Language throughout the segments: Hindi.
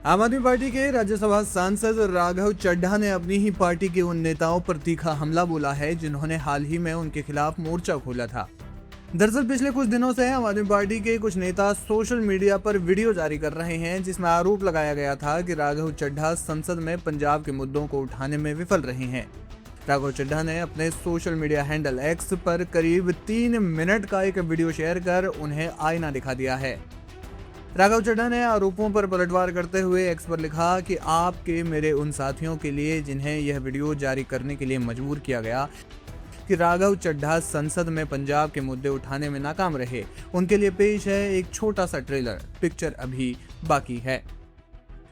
आम आदमी पार्टी के राज्यसभा सांसद राघव चड्ढा ने अपनी ही पार्टी के उन नेताओं पर तीखा हमला बोला है जिन्होंने हाल ही में उनके खिलाफ मोर्चा खोला था। दरअसल पिछले कुछ दिनों से आम आदमी पार्टी के कुछ नेता सोशल मीडिया पर वीडियो जारी कर रहे हैं जिसमें आरोप लगाया गया था कि राघव चड्ढा संसद में पंजाब के मुद्दों को उठाने में विफल रहे हैं। राघव चड्ढा ने अपने सोशल मीडिया हैंडल एक्स पर करीब 3 मिनट का एक वीडियो शेयर कर उन्हें आईना दिखा दिया है। राघव चड्ढा ने आरोपों पर पलटवार करते हुए एक्स पर लिखा कि आपके मेरे उन साथियों के लिए जिन्हें यह वीडियो जारी करने के लिए मजबूर किया गया कि राघव चड्ढा संसद में पंजाब के मुद्दे उठाने में नाकाम रहे, उनके लिए पेश है एक छोटा सा ट्रेलर। पिक्चर अभी बाकी है।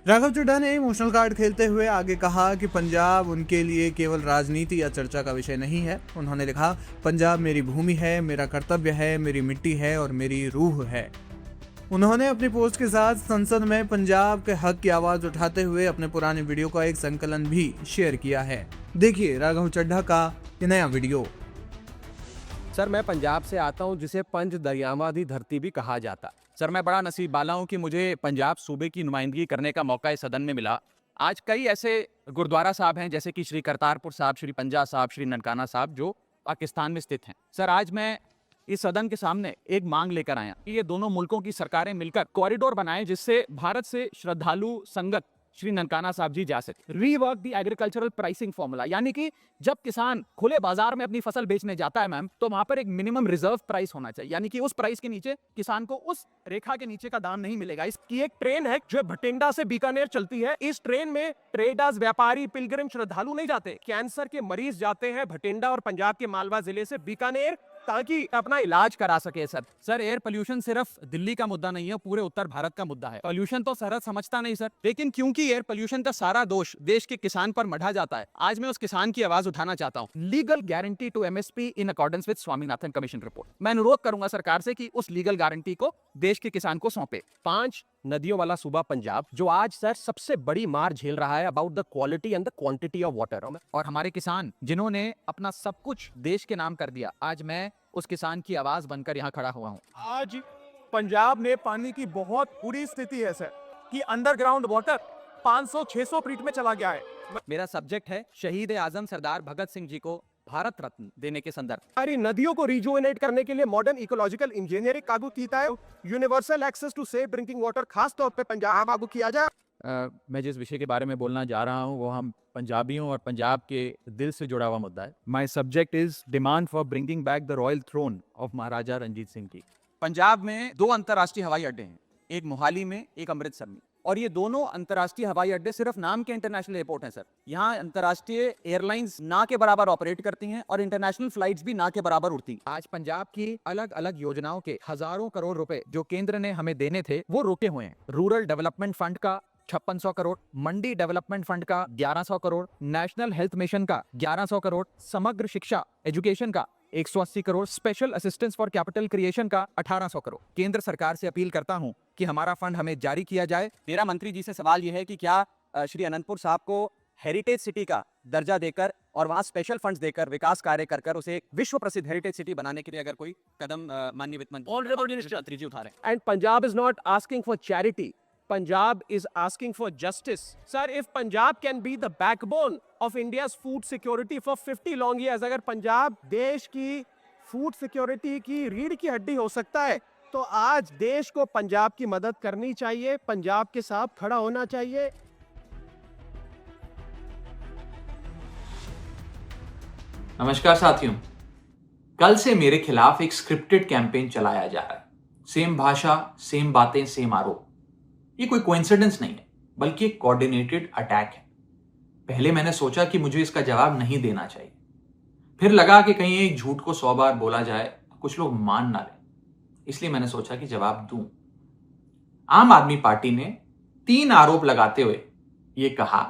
राघव चड्ढा ने इमोशनल कार्ड खेलते हुए आगे कहा कि पंजाब उनके लिए केवल राजनीति या चर्चा का विषय नहीं है। उन्होंने लिखा, पंजाब मेरी भूमि है, मेरा कर्तव्य है, मेरी मिट्टी है और मेरी रूह है। उन्होंने अपनी पोस्ट के साथ संसद में पंजाब के हक की आवाज उठाते हुए अपने पुराने वीडियो का एक संकलन भी शेयर किया है। देखिए राघव चड्ढा का ये नया वीडियो। सर, मैं पंजाब से आता हूं जिसे पंज दरियावां दी धरती भी कहा जाता। सर, मैं बड़ा नसीब वाला हूं कि मुझे पंजाब सूबे की नुमाइंदगी करने का मौका इस सदन में मिला। आज कई ऐसे गुरुद्वारा साहब हैं जैसे कि श्री करतारपुर साहब, श्री पंजा साहब, श्री ननकाना साहब जो पाकिस्तान में स्थित हैं। सर, आज मैं इस सदन के सामने एक मांग लेकर आया कि ये दोनों मुल्कों की सरकारें मिलकर कॉरिडोर बनाएं जिससे भारत से श्रद्धालु संगत श्री ननकाना साहब जी जा सके। Rework the agricultural pricing formula, यानी कि जब किसान खुले बाजार में अपनी फसल बेचने जाता है मैम, तो वहां पर एक मिनिमम रिजर्व प्राइस होना चाहिए, यानी कि उस प्राइस के नीचे किसान को उस रेखा के नीचे का दाम नहीं मिलेगा। इसकी एक ट्रेन है जो भटिंडा से बीकानेर चलती है। इस ट्रेन में ट्रेडर्स, व्यापारी, पिलग्रिम, श्रद्धालु नहीं जाते। कैंसर के मरीज जाते हैं भटिंडा और पंजाब के मालवा जिले से बीकानेर ताकि अपना इलाज करा सके। सर, एयर पोल्यूशन सिर्फ दिल्ली का मुद्दा नहीं है, पूरे उत्तर भारत का मुद्दा है। पोल्यूशन तो सरहद समझता नहीं सर, लेकिन क्योंकि एयर पोल्यूशन का सारा दोष देश के किसान पर मढ़ा जाता है, आज मैं उस किसान की आवाज उठाना चाहता हूं। Legal guarantee to MSP in accordance with Swaminathan commission report. मैं अनुरोध करूंगा सरकार से कि उस लीगल गारंटी को देश के किसान को सौंपे। 5 नदियों वाला सूबा पंजाब जो आज सर सबसे बड़ी मार झेल रहा है about the quality and the quantity of water, और हमारे किसान जिन्होंने अपना सब कुछ देश के नाम कर दिया, आज मैं उस किसान की आवाज बनकर यहाँ खड़ा हुआ हूँ। आज पंजाब में पानी की बहुत बुरी स्थिति है सर, कि अंडरग्राउंड वाटर 500-600 फीट में चला गया है। मेरा सब्जेक्ट है शहीद आजम सरदार भगत सिंह जी को भारत रत्न देने के संदर्भ। सारी नदियों को रिजुवेनेट करने के लिए मॉडर्न इकोलॉजिकल इंजीनियरिंग लागू किया है। Universal access to safe drinking water खास तौर पे पंजाब लागू किया जाए। मैं जिस विषय के बारे में बोलना जा रहा हूँ वो हम पंजाबियों और पंजाब के दिल से जुड़ा हुआ मुद्दा है। My subject is demand for bringing back the royal throne of Maharaja Ranjit Singh की। पंजाब में 2 अंतर्राष्ट्रीय हवाई अड्डे हैं, एक मोहाली में, एक अमृतसर में, और ये दोनों अंतर्राष्ट्रीय हवाई अड्डे सिर्फ नाम के इंटरनेशनल एयरपोर्ट हैं सर। यहाँ अंतर्राष्ट्रीय एयरलाइंस ना के बराबर ऑपरेट करती हैं और इंटरनेशनल फ्लाइट्स भी ना के बराबर उड़ती हैं। आज पंजाब की अलग अलग योजनाओं के हजारों करोड़ रुपए जो केंद्र ने हमें देने थे वो रोके हुए हैं। रूरल डेवलपमेंट फंड का 5600 करोड़, मंडी डेवलपमेंट फंड का 1100 करोड़, नेशनल हेल्थ मिशन का 1100 करोड़, समग्र शिक्षा एजुकेशन का 180 crore, special assistance for capital creation का 1800 करोड़। केंद्र सरकार से अपील करता हूं कि हमारा फंड हमें जारी किया जाए। मेरा मंत्री जी से सवाल यह है कि क्या श्री अनंतपुर साहब को हेरिटेज सिटी का दर्जा देकर और वहां स्पेशल फंड्स देकर विकास कार्य कर उसे एक विश्व प्रसिद्ध हेरिटेज सिटी बनाने के लिए अगर कोई कदम माननीय वित्त मंत्री जी उठा रहे हैं। And Punjab is not asking for charity, Punjab is asking for justice. Sir, if Punjab can be the backbone of India's food security for 50 long years, अगर पंजाब देश की फूड सिक्योरिटी की रीढ़ की हड्डी हो सकता है, तो आज देश को पंजाब की मदद करनी चाहिए, पंजाब के साथ खड़ा होना चाहिए। नमस्कार साथियों, कल से मेरे खिलाफ एक स्क्रिप्टेड कैंपेन चलाया जा रहा है। सेम भाषा, सेम बातें, सेम आरोप। ये कोई कोइंसिडेंस नहीं है, बल्कि एक कोऑर्डिनेटेड अटैक है। पहले मैंने सोचा कि मुझे इसका जवाब नहीं देना चाहिए, फिर लगा कि कहीं एक झूठ को 100 बार बोला जाए तो कुछ लोग मान ना लें, इसलिए मैंने सोचा कि जवाब दूं। आम आदमी पार्टी ने 3 आरोप लगाते हुए ये कहा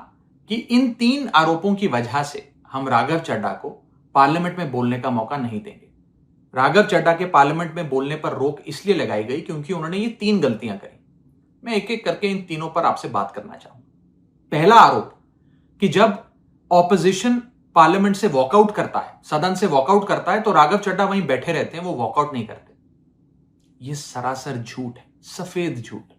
कि इन 3 आरोपों की वजह से हम राघव चड्ढा को पार्लियामेंट में बोलने का मौका नहीं देंगे। राघव चड्ढा के पार्लियामेंट में बोलने पर रोक इसलिए लगाई गई क्योंकि उन्होंने ये 3 गलतियां करी। मैं एक एक करके इन तीनों पर आपसे बात करना चाहूंगा। पहला आरोप कि जब ऑपोजिशन पार्लियामेंट से वॉकआउट करता है, सदन से वॉकआउट करता है, तो राघव चड्ढा वहीं बैठे रहते हैं, वो वॉकआउट नहीं करते। यह सरासर झूठ है, सफेद झूठ।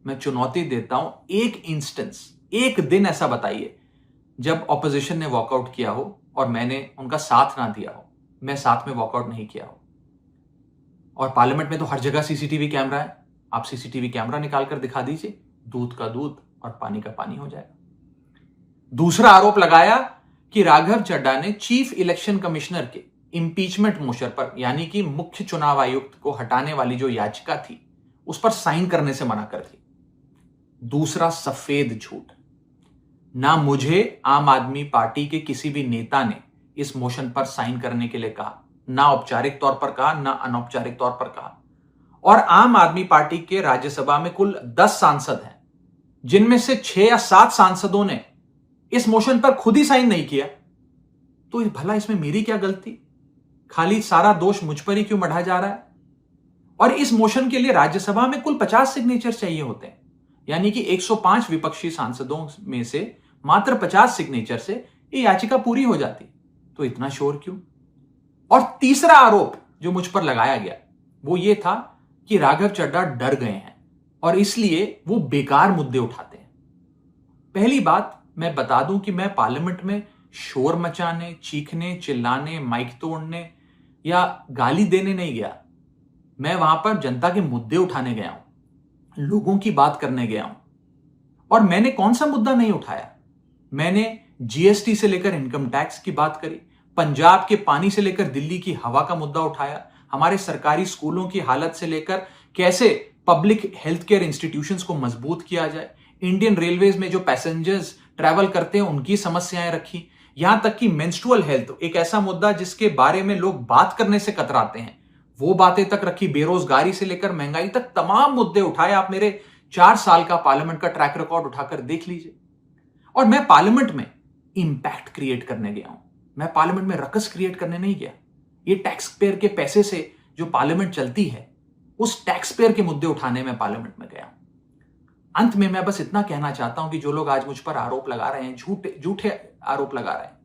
मैं चुनौती देता हूं, एक इंस्टेंस, एक दिन ऐसा बताइए जब ऑपोजिशन ने वॉकआउट किया हो और मैंने उनका साथ ना दिया हो, मैं साथ में वॉकआउट नहीं किया हो। और पार्लियामेंट में तो हर जगह सीसीटीवी कैमरा है, आप सीसीटीवी कैमरा निकाल कर दिखा दीजिए, दूध का दूध और पानी का पानी हो जाएगा। दूसरा आरोप लगाया कि राघव चड्ढा ने चीफ इलेक्शन कमिश्नर के इंपीचमेंट मोशन पर, यानी कि मुख्य चुनाव आयुक्त को हटाने वाली जो याचिका थी उस पर साइन करने से मना कर दी। दूसरा सफेद झूठ, ना मुझे आम आदमी पार्टी के किसी भी नेता ने इस मोशन पर साइन करने के लिए कहा, ना औपचारिक तौर पर कहा, ना अनौपचारिक तौर पर कहा। और आम आदमी पार्टी के राज्यसभा में कुल 10 सांसद हैं, जिनमें से 6 या 7 सांसदों ने इस मोशन पर खुद ही साइन नहीं किया। तो भला इसमें मेरी क्या गलती? खाली सारा दोष मुझ पर ही क्यों मढ़ा जा रहा है? और इस मोशन के लिए राज्यसभा में कुल 50 सिग्नेचर चाहिए होते हैं, यानी कि 105 विपक्षी सांसदों में से मात्र 50 सिग्नेचर से ये याचिका पूरी हो जाती। तो इतना शोर क्यों? और तीसरा आरोप जो मुझ पर लगाया गया वो ये था कि राघव चड्ढा डर गए हैं और इसलिए वो बेकार मुद्दे उठाते हैं। पहली बात मैं बता दूं कि मैं पार्लियामेंट में शोर मचाने, चीखने, चिल्लाने, माइक तोड़ने या गाली देने नहीं गया। मैं वहां पर जनता के मुद्दे उठाने गया हूं, लोगों की बात करने गया हूं। और मैंने कौन सा मुद्दा नहीं उठाया? मैंने जीएसटी से लेकर इनकम टैक्स की बात करी, पंजाब के पानी से लेकर दिल्ली की हवा का मुद्दा उठाया, हमारे सरकारी स्कूलों की हालत से लेकर कैसे पब्लिक हेल्थ केयर इंस्टीट्यूशंस को मजबूत किया जाए, इंडियन रेलवेज में जो पैसेंजर्स ट्रैवल करते हैं उनकी समस्याएं रखी, यहां तक कि मेंस्ट्रुअल हेल्थ, एक ऐसा मुद्दा जिसके बारे में लोग बात करने से कतराते हैं, वो बातें तक रखी। बेरोजगारी से लेकर महंगाई तक तमाम मुद्दे उठाए। आप मेरे 4 साल का पार्लियामेंट का ट्रैक रिकॉर्ड उठाकर देख लीजिए। और मैं पार्लियामेंट में इंपैक्ट क्रिएट करने गया हूं, मैं पार्लियामेंट में रकस क्रिएट करने नहीं गया। ये टैक्स पेयर के पैसे से जो पार्लियामेंट चलती है, उस टैक्स पेयर के मुद्दे उठाने में पार्लियामेंट में गया हूं। अंत में मैं बस इतना कहना चाहता हूं कि जो लोग आज मुझ पर आरोप लगा रहे हैं, झूठे आरोप लगा रहे हैं,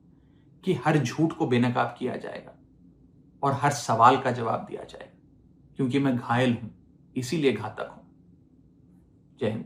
कि हर झूठ को बेनकाब किया जाएगा और हर सवाल का जवाब दिया जाएगा, क्योंकि मैं घायल हूं, इसीलिए घातक हूं। जय हिंद।